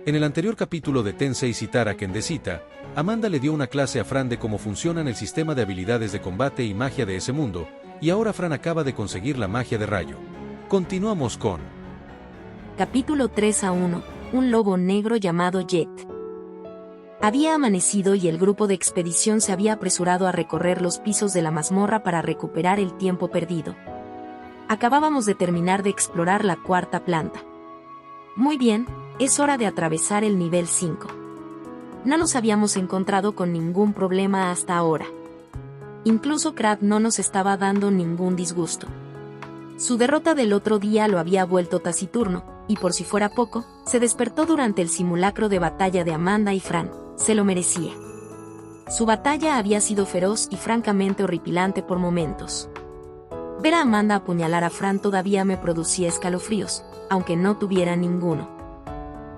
En el anterior capítulo de Tensei Chitara Kendesita, Amanda le dio una clase a Fran de cómo funcionan el sistema de habilidades de combate y magia de ese mundo, y ahora Fran acaba de conseguir la magia de rayo. Continuamos con... Capítulo 3-1, un lobo negro llamado Jet. Había amanecido y el grupo de expedición se había apresurado a recorrer los pisos de la mazmorra para recuperar el tiempo perdido. Acabábamos de terminar de explorar la cuarta planta. Muy bien, es hora de atravesar el nivel 5. No nos habíamos encontrado con ningún problema hasta ahora. Incluso Crab no nos estaba dando ningún disgusto. Su derrota del otro día lo había vuelto taciturno, y por si fuera poco, se despertó durante el simulacro de batalla de Amanda y Fran. Se lo merecía. Su batalla había sido feroz y francamente horripilante por momentos. Ver a Amanda apuñalar a Fran todavía me producía escalofríos, aunque no tuviera ninguno.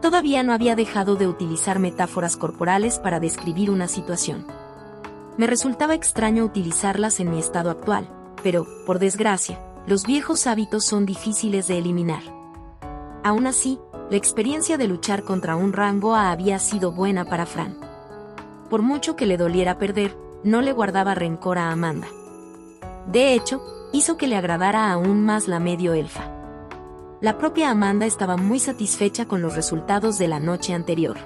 Todavía no había dejado de utilizar metáforas corporales para describir una situación. Me resultaba extraño utilizarlas en mi estado actual, pero, por desgracia, los viejos hábitos son difíciles de eliminar. Aún así, la experiencia de luchar contra un rango A había sido buena para Fran. Por mucho que le doliera perder, no le guardaba rencor a Amanda. De hecho, hizo que le agradara aún más la medio elfa. La propia Amanda estaba muy satisfecha con los resultados de la noche anterior.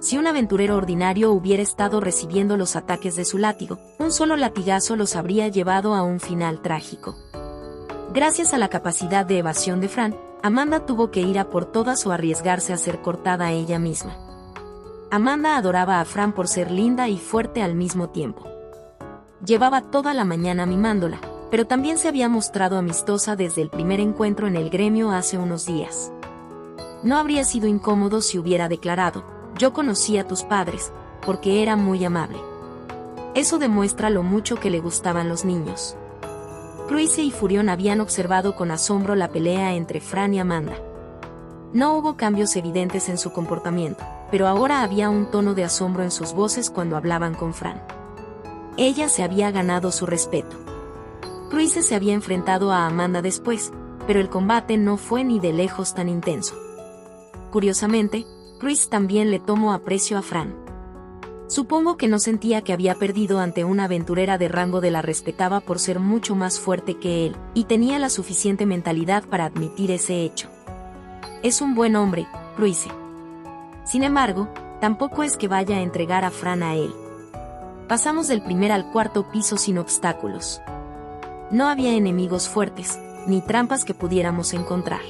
Si un aventurero ordinario hubiera estado recibiendo los ataques de su látigo, un solo latigazo los habría llevado a un final trágico. Gracias a la capacidad de evasión de Fran, Amanda tuvo que ir a por todas o arriesgarse a ser cortada a ella misma. Amanda adoraba a Fran por ser linda y fuerte al mismo tiempo. Llevaba toda la mañana mimándola, pero también se había mostrado amistosa desde el primer encuentro en el gremio hace unos días. No habría sido incómodo si hubiera declarado: yo conocí a tus padres, porque era muy amable. Eso demuestra lo mucho que le gustaban los niños. Cruise y Furion habían observado con asombro la pelea entre Fran y Amanda. No hubo cambios evidentes en su comportamiento, pero ahora había un tono de asombro en sus voces cuando hablaban con Fran. Ella se había ganado su respeto. Cruise se había enfrentado a Amanda después, pero el combate no fue ni de lejos tan intenso. Curiosamente, Cruise también le tomó aprecio a Fran. Supongo que no sentía que había perdido ante una aventurera de rango de la respetaba por ser mucho más fuerte que él, y tenía la suficiente mentalidad para admitir ese hecho. Es un buen hombre, Cruise. Sin embargo, tampoco es que vaya a entregar a Fran a él. Pasamos del primer al cuarto piso sin obstáculos. No había enemigos fuertes, ni trampas que pudiéramos encontrar.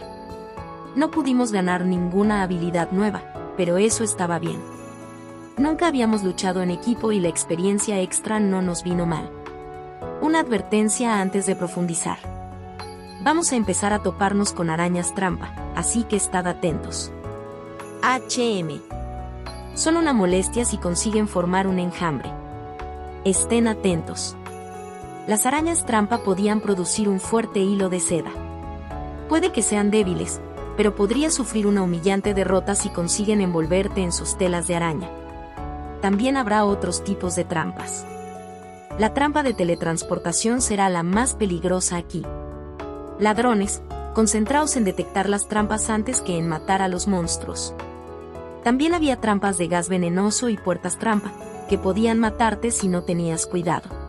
No pudimos ganar ninguna habilidad nueva, pero eso estaba bien. Nunca habíamos luchado en equipo y la experiencia extra no nos vino mal. Una advertencia antes de profundizar. Vamos a empezar a toparnos con arañas trampa, así que estad atentos. HM. Son una molestia si consiguen formar un enjambre. Estén atentos. Las arañas trampa podían producir un fuerte hilo de seda. Puede que sean débiles, pero podría sufrir una humillante derrota si consiguen envolverte en sus telas de araña. También habrá otros tipos de trampas. La trampa de teletransportación será la más peligrosa aquí. Ladrones, concentraos en detectar las trampas antes que en matar a los monstruos. También había trampas de gas venenoso y puertas trampa, que podían matarte si no tenías cuidado.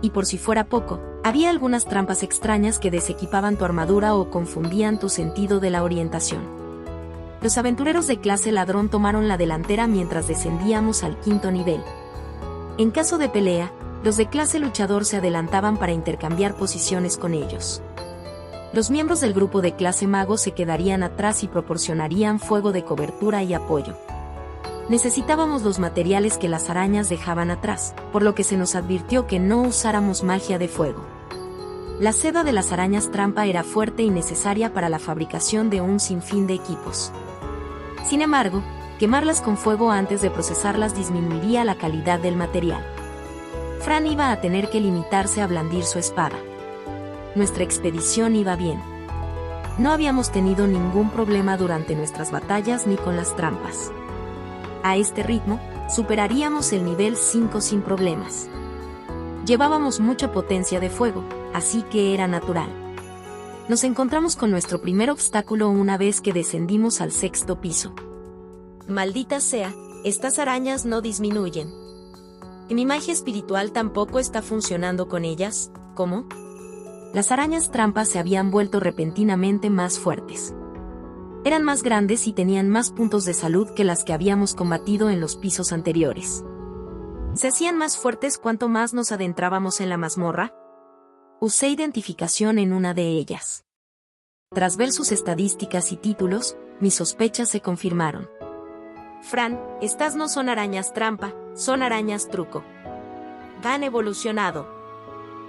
Y por si fuera poco, había algunas trampas extrañas que desequipaban tu armadura o confundían tu sentido de la orientación. Los aventureros de clase ladrón tomaron la delantera mientras descendíamos al quinto nivel. En caso de pelea, los de clase luchador se adelantaban para intercambiar posiciones con ellos. Los miembros del grupo de clase mago se quedarían atrás y proporcionarían fuego de cobertura y apoyo. Necesitábamos los materiales que las arañas dejaban atrás, por lo que se nos advirtió que no usáramos magia de fuego. La seda de las arañas trampa era fuerte y necesaria para la fabricación de un sinfín de equipos. Sin embargo, quemarlas con fuego antes de procesarlas disminuiría la calidad del material. Fran iba a tener que limitarse a blandir su espada. Nuestra expedición iba bien. No habíamos tenido ningún problema durante nuestras batallas ni con las trampas. A este ritmo, superaríamos el nivel 5 sin problemas. Llevábamos mucha potencia de fuego, así que era natural. Nos encontramos con nuestro primer obstáculo una vez que descendimos al sexto piso. Maldita sea, estas arañas no disminuyen. ¿Y mi magia espiritual tampoco está funcionando con ellas? ¿Cómo? Las arañas trampas se habían vuelto repentinamente más fuertes. Eran más grandes y tenían más puntos de salud que las que habíamos combatido en los pisos anteriores. ¿Se hacían más fuertes cuanto más nos adentrábamos en la mazmorra? Usé identificación en una de ellas. Tras ver sus estadísticas y títulos, mis sospechas se confirmaron. Fran, estas no son arañas trampa, son arañas truco. Han evolucionado.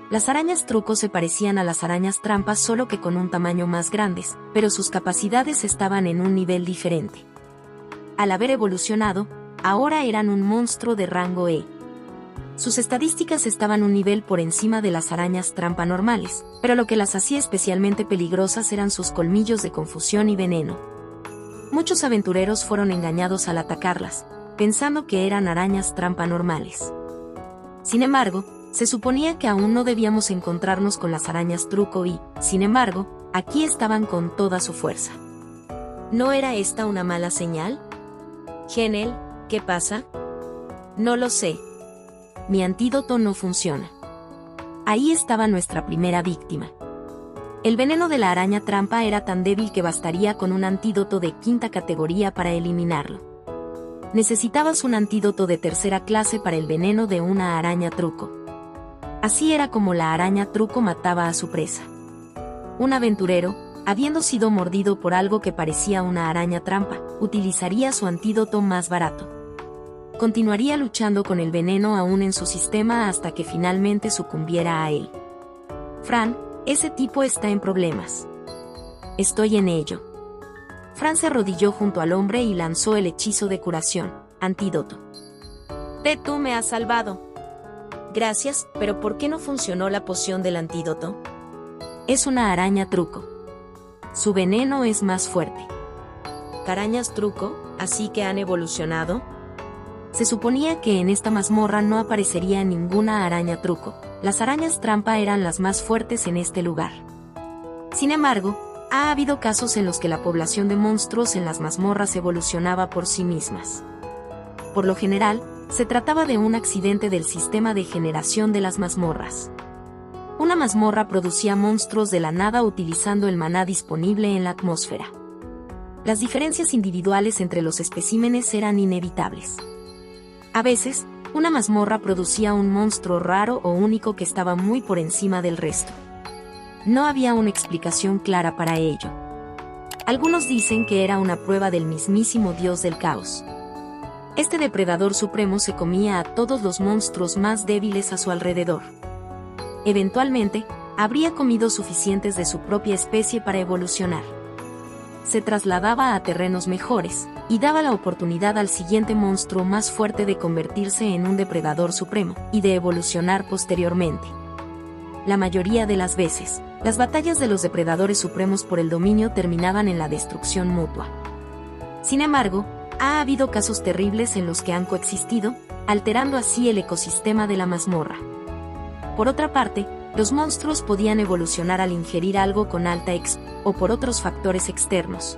Las arañas truco se parecían a las arañas trampas solo que con un tamaño más grandes, pero sus capacidades estaban en un nivel diferente. Al haber evolucionado, ahora eran un monstruo de rango E. Sus estadísticas estaban un nivel por encima de las arañas trampa normales, pero lo que las hacía especialmente peligrosas eran sus colmillos de confusión y veneno. Muchos aventureros fueron engañados al atacarlas, pensando que eran arañas trampa normales. Sin embargo, se suponía que aún no debíamos encontrarnos con las arañas truco y, sin embargo, aquí estaban con toda su fuerza. ¿No era esta una mala señal? Genel, ¿qué pasa? No lo sé. Mi antídoto no funciona. Ahí estaba nuestra primera víctima. El veneno de la araña trampa era tan débil que bastaría con un antídoto de 5ª categoría para eliminarlo. Necesitabas un antídoto de 3ª clase para el veneno de una araña truco. Así era como la araña truco mataba a su presa. Un aventurero, habiendo sido mordido por algo que parecía una araña trampa, utilizaría su antídoto más barato. Continuaría luchando con el veneno aún en su sistema hasta que finalmente sucumbiera a él. Fran, ese tipo está en problemas. Estoy en ello. Fran se arrodilló junto al hombre y lanzó el hechizo de curación, antídoto. Tú me has salvado. Gracias, pero ¿por qué no funcionó la poción del antídoto? Es una araña truco. Su veneno es más fuerte. ¿Arañas truco, así que han evolucionado? Se suponía que en esta mazmorra no aparecería ninguna araña truco. Las arañas trampa eran las más fuertes en este lugar. Sin embargo, ha habido casos en los que la población de monstruos en las mazmorras evolucionaba por sí mismas. Por lo general, se trataba de un accidente del sistema de generación de las mazmorras. Una mazmorra producía monstruos de la nada utilizando el maná disponible en la atmósfera. Las diferencias individuales entre los especímenes eran inevitables. A veces, una mazmorra producía un monstruo raro o único que estaba muy por encima del resto. No había una explicación clara para ello. Algunos dicen que era una prueba del mismísimo dios del caos. Este depredador supremo se comía a todos los monstruos más débiles a su alrededor. Eventualmente, habría comido suficientes de su propia especie para evolucionar. Se trasladaba a terrenos mejores, y daba la oportunidad al siguiente monstruo más fuerte de convertirse en un depredador supremo, y de evolucionar posteriormente. La mayoría de las veces, las batallas de los depredadores supremos por el dominio terminaban en la destrucción mutua. Sin embargo, ha habido casos terribles en los que han coexistido, alterando así el ecosistema de la mazmorra. Por otra parte, los monstruos podían evolucionar al ingerir algo con alta exp, o por otros factores externos.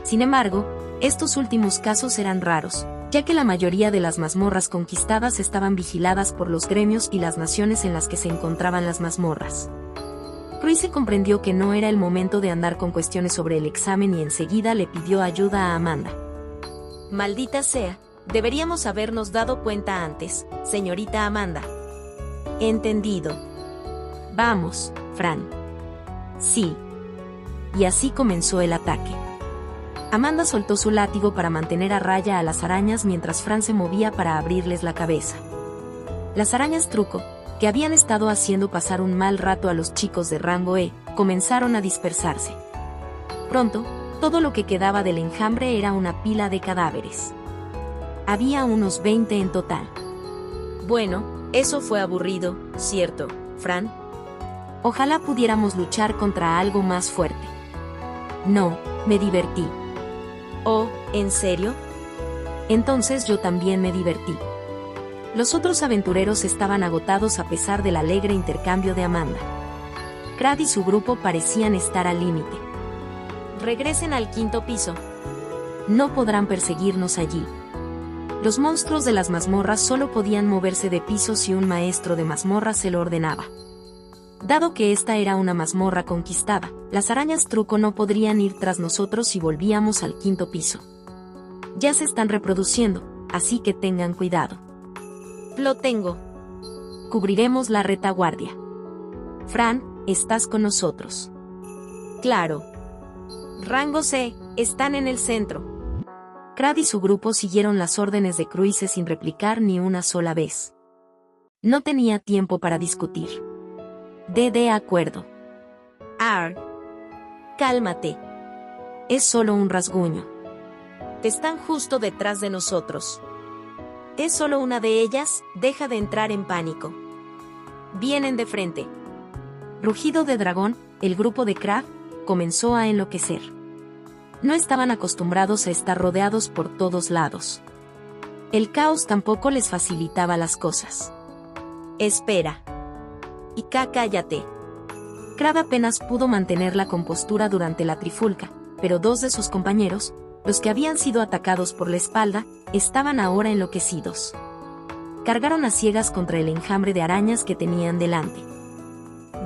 Sin embargo, estos últimos casos eran raros, ya que la mayoría de las mazmorras conquistadas estaban vigiladas por los gremios y las naciones en las que se encontraban las mazmorras. Cruise comprendió que no era el momento de andar con cuestiones sobre el examen y enseguida le pidió ayuda a Amanda. Maldita sea, deberíamos habernos dado cuenta antes, señorita Amanda. Entendido. Vamos, Fran. Sí. Y así comenzó el ataque. Amanda soltó su látigo para mantener a raya a las arañas mientras Fran se movía para abrirles la cabeza. Las arañas truco, que habían estado haciendo pasar un mal rato a los chicos de rango E, comenzaron a dispersarse. Pronto, todo lo que quedaba del enjambre era una pila de cadáveres. Había unos 20 en total. Bueno, eso fue aburrido, ¿cierto, Fran? Ojalá pudiéramos luchar contra algo más fuerte. No, me divertí. Oh, ¿en serio? Entonces yo también me divertí. Los otros aventureros estaban agotados a pesar del alegre intercambio de Amanda. Crad y su grupo parecían estar al límite. Regresen al 5.º piso. No podrán perseguirnos allí. Los monstruos de las mazmorras solo podían moverse de piso si un maestro de mazmorra se lo ordenaba. Dado que esta era una mazmorra conquistada, las arañas truco no podrían ir tras nosotros si volvíamos al 5º piso. Ya se están reproduciendo, así que tengan cuidado. Lo tengo. Cubriremos la retaguardia. Fran, ¿estás con nosotros? Claro. Rango C, están en el centro. Crad y su grupo siguieron las órdenes de Cruise sin replicar ni una sola vez. No tenía tiempo para discutir. De acuerdo. Cálmate. Es solo un rasguño. Están justo detrás de nosotros. Es solo una de ellas, deja de entrar en pánico. Vienen de frente. Rugido de dragón, el grupo de Crad comenzó a enloquecer. No estaban acostumbrados a estar rodeados por todos lados. El caos tampoco les facilitaba las cosas. Espera. Y cállate. Crad apenas pudo mantener la compostura durante la trifulca, pero 2 de sus compañeros, los que habían sido atacados por la espalda, estaban ahora enloquecidos. Cargaron a ciegas contra el enjambre de arañas que tenían delante.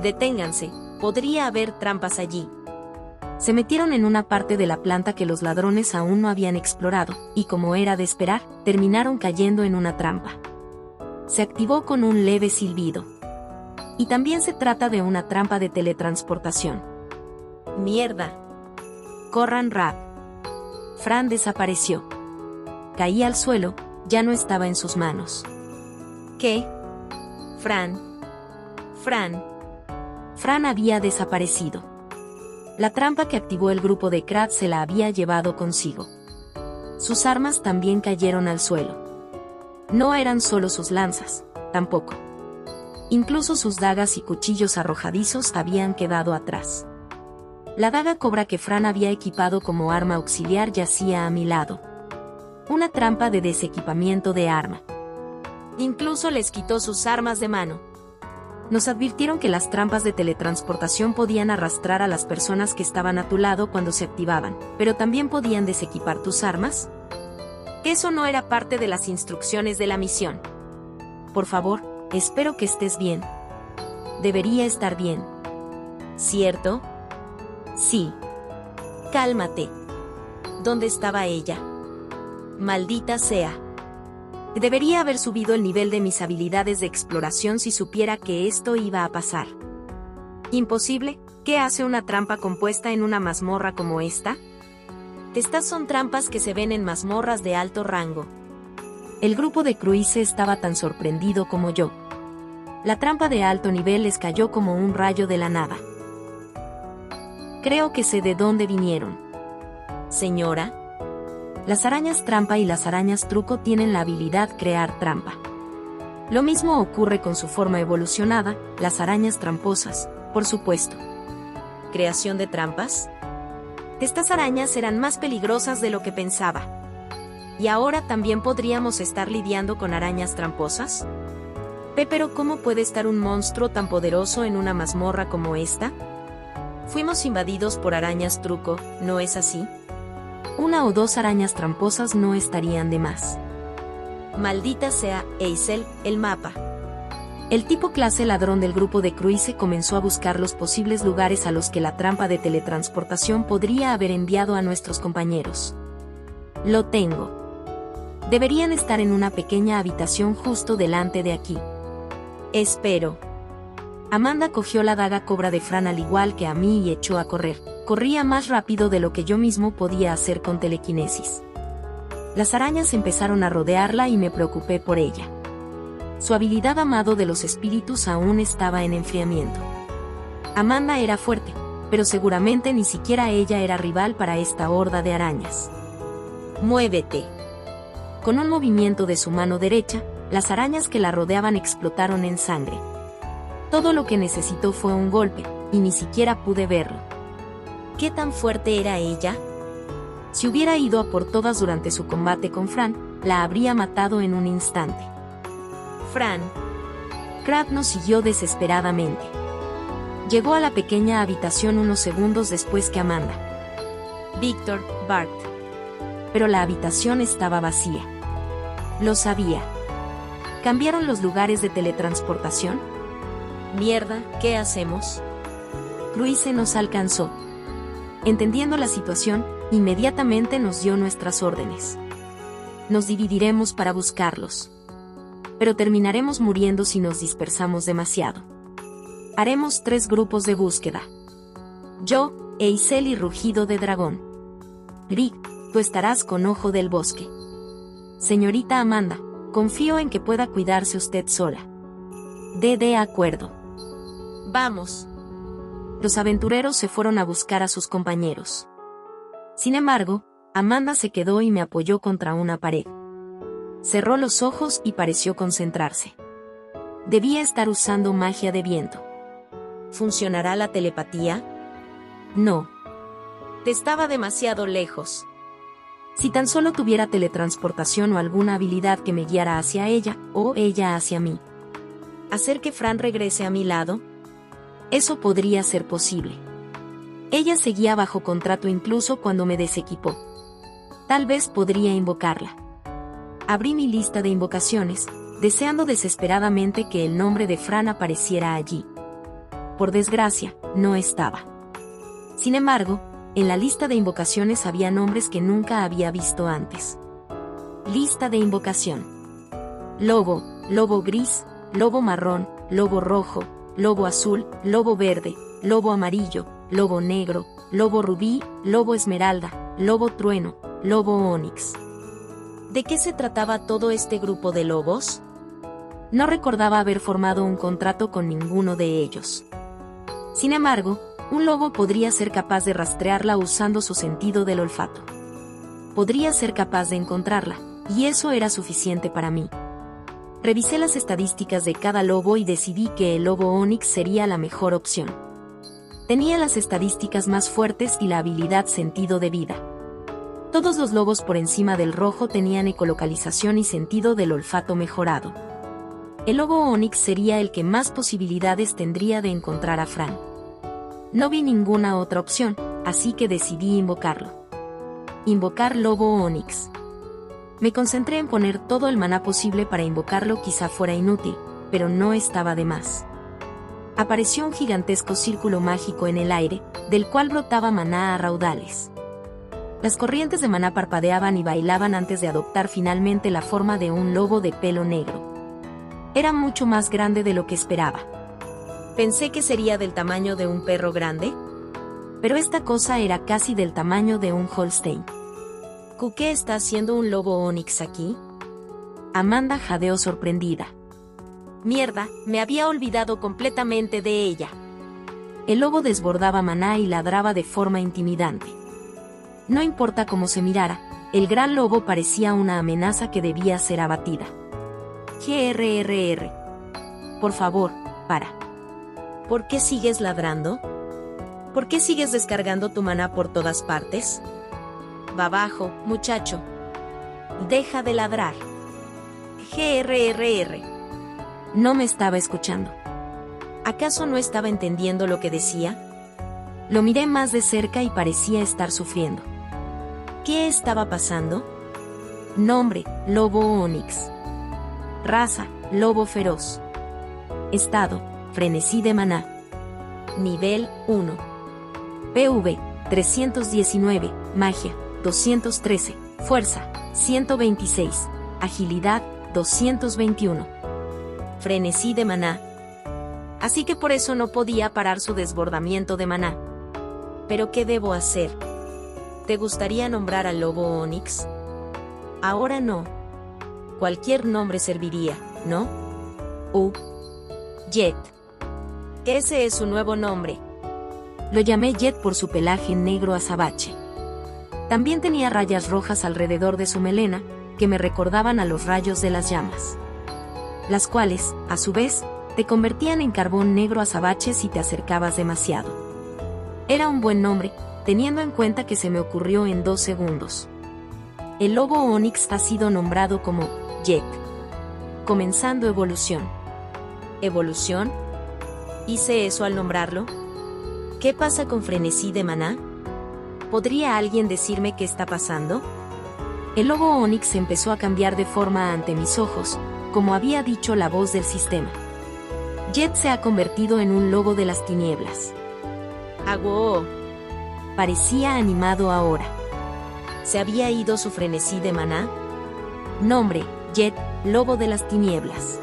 Deténganse, podría haber trampas allí. Se metieron en una parte de la planta que los ladrones aún no habían explorado, y como era de esperar, terminaron cayendo en una trampa. Se activó con un leve silbido. Y también se trata de una trampa de teletransportación. ¡Mierda! Corran Rap. Fran desapareció. Caía al suelo, ya no estaba en sus manos. ¿Qué? Fran había desaparecido. La trampa que activó el grupo de Crad se la había llevado consigo. Sus armas también cayeron al suelo. No eran solo sus lanzas, tampoco. Incluso sus dagas y cuchillos arrojadizos habían quedado atrás. La daga cobra que Fran había equipado como arma auxiliar yacía a mi lado. Una trampa de desequipamiento de arma. Incluso les quitó sus armas de mano. Nos advirtieron que las trampas de teletransportación podían arrastrar a las personas que estaban a tu lado cuando se activaban, pero también podían desequipar tus armas. Eso no era parte de las instrucciones de la misión. Por favor, espero que estés bien. Debería estar bien. ¿Cierto? Sí. Cálmate. ¿Dónde estaba ella? Maldita sea. Debería haber subido el nivel de mis habilidades de exploración si supiera que esto iba a pasar. ¿Imposible? ¿Qué hace una trampa compuesta en una mazmorra como esta? Estas son trampas que se ven en mazmorras de alto rango. El grupo de Cruise estaba tan sorprendido como yo. La trampa de alto nivel les cayó como un rayo de la nada. Creo que sé de dónde vinieron. Señora. Las arañas trampa y las arañas truco tienen la habilidad crear trampa. Lo mismo ocurre con su forma evolucionada, las arañas tramposas, por supuesto. ¿Creación de trampas? Estas arañas eran más peligrosas de lo que pensaba. ¿Y ahora también podríamos estar lidiando con arañas tramposas? Pero ¿cómo puede estar un monstruo tan poderoso en una mazmorra como esta? Fuimos invadidos por arañas truco, ¿no es así? 1 o 2 arañas tramposas no estarían de más. Maldita sea, Eisel, el mapa. El tipo clase ladrón del grupo de Cruise comenzó a buscar los posibles lugares a los que la trampa de teletransportación podría haber enviado a nuestros compañeros. Lo tengo. Deberían estar en una pequeña habitación justo delante de aquí. Espero. Amanda cogió la daga cobra de Fran al igual que a mí y echó a correr. Corría más rápido de lo que yo mismo podía hacer con telequinesis. Las arañas empezaron a rodearla y me preocupé por ella. Su habilidad amado de los espíritus aún estaba en enfriamiento. Amanda era fuerte, pero seguramente ni siquiera ella era rival para esta horda de arañas. ¡Muévete! Con un movimiento de su mano derecha, las arañas que la rodeaban explotaron en sangre. Todo lo que necesitó fue un golpe, y ni siquiera pude verlo. ¿Qué tan fuerte era ella? Si hubiera ido a por todas durante su combate con Fran, la habría matado en un instante. Fran. Crad nos siguió desesperadamente. Llegó a la pequeña habitación unos segundos después que Amanda. Víctor, Bart. pero la habitación estaba vacía. Lo sabía. ¿Cambiaron los lugares de teletransportación? Mierda, ¿qué hacemos? Cruise nos alcanzó. Entendiendo la situación, inmediatamente nos dio nuestras órdenes. Nos dividiremos para buscarlos. Pero terminaremos muriendo si nos dispersamos demasiado. Haremos 3 grupos de búsqueda. Yo, Eisel y Rugido de Dragón. Grig, tú estarás con Ojo del Bosque. Señorita Amanda, confío en que pueda cuidarse usted sola. De acuerdo. Vamos. Los aventureros se fueron a buscar a sus compañeros. Sin embargo, Amanda se quedó y me apoyó contra una pared. Cerró los ojos y pareció concentrarse. Debía estar usando magia de viento. ¿Funcionará la telepatía? No. Estaba demasiado lejos. Si tan solo tuviera teletransportación o alguna habilidad que me guiara hacia ella, o ella hacia mí. ¿Hacer que Fran regrese a mi lado? Eso podría ser posible. Ella seguía bajo contrato incluso cuando me desequipó. Tal vez podría invocarla. Abrí mi lista de invocaciones, deseando desesperadamente que el nombre de Fran apareciera allí. Por desgracia, no estaba. Sin embargo, en la lista de invocaciones había nombres que nunca había visto antes. Lista de invocación. Lobo, lobo gris, lobo marrón, lobo rojo, lobo azul, lobo verde, lobo amarillo, lobo negro, lobo rubí, lobo esmeralda, lobo trueno, lobo onix. ¿De qué se trataba todo este grupo de lobos? No recordaba haber formado un contrato con ninguno de ellos. Sin embargo, un lobo podría ser capaz de rastrearla usando su sentido del olfato. Podría ser capaz de encontrarla, y eso era suficiente para mí. Revisé las estadísticas de cada lobo y decidí que el lobo onix sería la mejor opción. Tenía las estadísticas más fuertes y la habilidad sentido de vida. Todos los lobos por encima del rojo tenían ecolocalización y sentido del olfato mejorado. El lobo onix sería el que más posibilidades tendría de encontrar a Fran. No vi ninguna otra opción, así que decidí invocarlo. Invocar lobo onix. Me concentré en poner todo el maná posible para invocarlo, quizá fuera inútil, pero no estaba de más. Apareció un gigantesco círculo mágico en el aire, del cual brotaba maná a raudales. Las corrientes de maná parpadeaban y bailaban antes de adoptar finalmente la forma de un lobo de pelo negro. Era mucho más grande de lo que esperaba. Pensé que sería del tamaño de un perro grande, pero esta cosa era casi del tamaño de un Holstein. ¿Qué está haciendo un lobo onix aquí? Amanda jadeó sorprendida. Mierda, me había olvidado completamente de ella. El lobo desbordaba maná y ladraba de forma intimidante. No importa cómo se mirara, el gran lobo parecía una amenaza que debía ser abatida. GRRR. Por favor, para. ¿Por qué sigues ladrando? ¿Por qué sigues descargando tu maná por todas partes? Va abajo, muchacho. Deja de ladrar. GRRR. No me estaba escuchando. ¿Acaso no estaba entendiendo lo que decía? Lo miré más de cerca y parecía estar sufriendo. ¿Qué estaba pasando? Nombre, lobo onix. Raza, lobo feroz. Estado, frenesí de maná. Nivel 1. PV, 319, magia, 213, fuerza, 126, agilidad, 221. Frenesí de maná. Así que por eso no podía parar su desbordamiento de maná. ¿Pero qué debo hacer? ¿Te gustaría nombrar al lobo onix? Ahora no. Cualquier nombre serviría, ¿no? Jet. Ese es su nuevo nombre. Lo llamé Jet por su pelaje negro azabache. También tenía rayas rojas alrededor de su melena, que me recordaban a los rayos de las llamas. Las cuales, a su vez, te convertían en carbón negro azabache si te acercabas demasiado. Era un buen nombre, teniendo en cuenta que se me ocurrió en 2 segundos. El lobo onix ha sido nombrado como Jet. Comenzando evolución. ¿Evolución? ¿Hice eso al nombrarlo? ¿Qué pasa con frenesí de maná? ¿Podría alguien decirme qué está pasando? El lobo Onix empezó a cambiar de forma ante mis ojos, como había dicho la voz del sistema. Jet se ha convertido en un lobo de las tinieblas. ¡Agua! Parecía animado ahora. ¿Se había ido su frenesí de maná? Nombre: Jet, lobo de las tinieblas.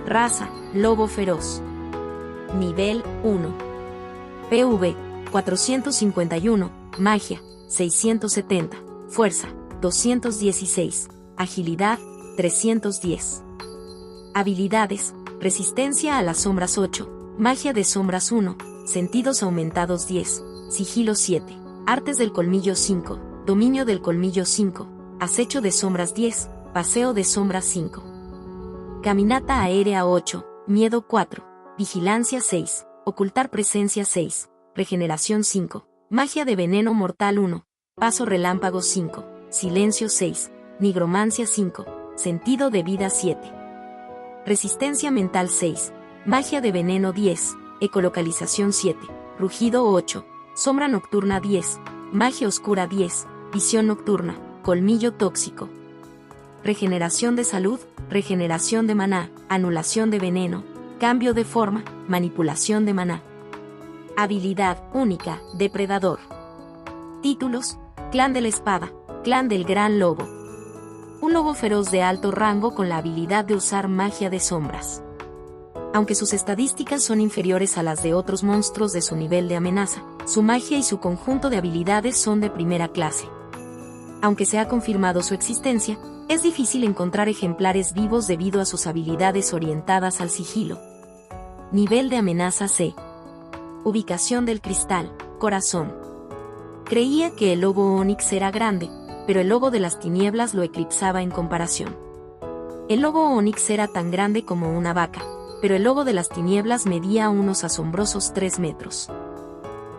Raza: lobo feroz. Nivel 1. PV: 451, magia: 670, fuerza: 216, agilidad: 310. Habilidades: resistencia a las sombras 8, magia de sombras 1, sentidos aumentados 10, sigilo 7, artes del colmillo 5, dominio del colmillo 5, acecho de sombras 10, paseo de sombras 5. Caminata aérea 8, miedo 4, vigilancia 6, ocultar presencia 6, regeneración 5, magia de veneno mortal 1, paso relámpago 5, silencio 6, nigromancia 5, sentido de vida 7. Resistencia mental 6, magia de veneno 10, ecolocalización 7, rugido 8, sombra nocturna 10, magia oscura 10, visión nocturna, colmillo tóxico. Regeneración de salud, regeneración de maná, anulación de veneno, cambio de forma, manipulación de maná. Habilidad única, depredador. Títulos: Clan de la Espada, Clan del Gran Lobo. Un lobo feroz de alto rango con la habilidad de usar magia de sombras. Aunque sus estadísticas son inferiores a las de otros monstruos de su nivel de amenaza, su magia y su conjunto de habilidades son de primera clase. Aunque se ha confirmado su existencia, es difícil encontrar ejemplares vivos debido a sus habilidades orientadas al sigilo. Nivel de amenaza C. Ubicación del cristal, corazón. Creía que el lobo Onix era grande, pero el lobo de las tinieblas lo eclipsaba en comparación. El lobo Onix era tan grande como una vaca, pero el lobo de las tinieblas medía unos asombrosos 3 metros.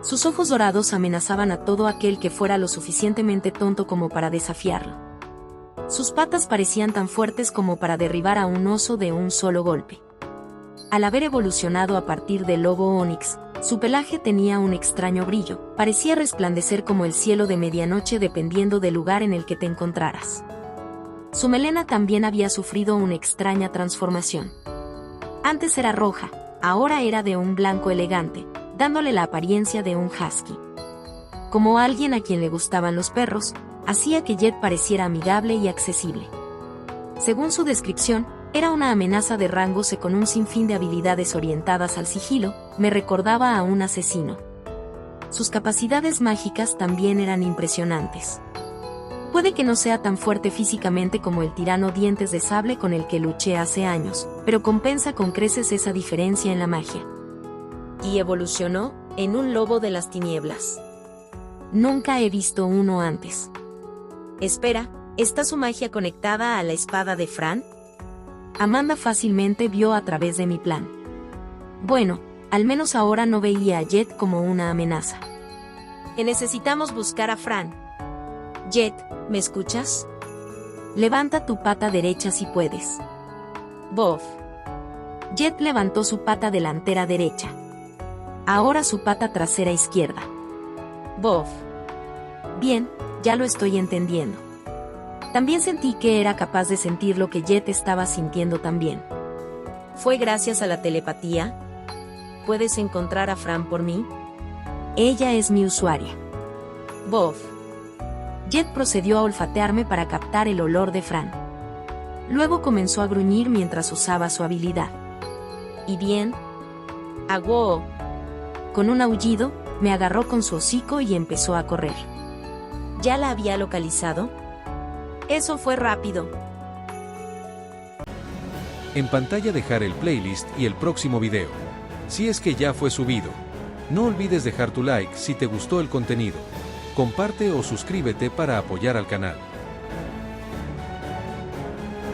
Sus ojos dorados amenazaban a todo aquel que fuera lo suficientemente tonto como para desafiarlo. Sus patas parecían tan fuertes como para derribar a un oso de un solo golpe. Al haber evolucionado a partir del lobo Onix, su pelaje tenía un extraño brillo, parecía resplandecer como el cielo de medianoche dependiendo del lugar en el que te encontraras. Su melena también había sufrido una extraña transformación. Antes era roja, ahora era de un blanco elegante, dándole la apariencia de un husky. Como alguien a quien le gustaban los perros, hacía que Jet pareciera amigable y accesible. Según su descripción, era una amenaza de rango C con un sinfín de habilidades orientadas al sigilo, me recordaba a un asesino. Sus capacidades mágicas también eran impresionantes. Puede que no sea tan fuerte físicamente como el tirano dientes de sable con el que luché hace años, pero compensa con creces esa diferencia en la magia. Y evolucionó en un lobo de las tinieblas. Nunca he visto uno antes. Espera, ¿está su magia conectada a la espada de Fran? Amanda fácilmente vio a través de mi plan. Bueno, al menos ahora no veía a Jet como una amenaza. Que necesitamos buscar a Fran. Jet, ¿me escuchas? Levanta tu pata derecha si puedes. Bof. Jet levantó su pata delantera derecha. Ahora su pata trasera izquierda. Bof. Bien, ya lo estoy entendiendo. También sentí que era capaz de sentir lo que Jet estaba sintiendo también. ¿Fue gracias a la telepatía? ¿Puedes encontrar a Fran por mí? Ella es mi usuaria. Bof. Jet procedió a olfatearme para captar el olor de Fran. Luego comenzó a gruñir mientras usaba su habilidad. ¿Y bien? Agua. Con un aullido, me agarró con su hocico y empezó a correr. ¿Ya la había localizado? Eso fue rápido. En pantalla dejar el playlist y el próximo video. Si es que ya fue subido. No olvides dejar tu like si te gustó el contenido. Comparte o suscríbete para apoyar al canal.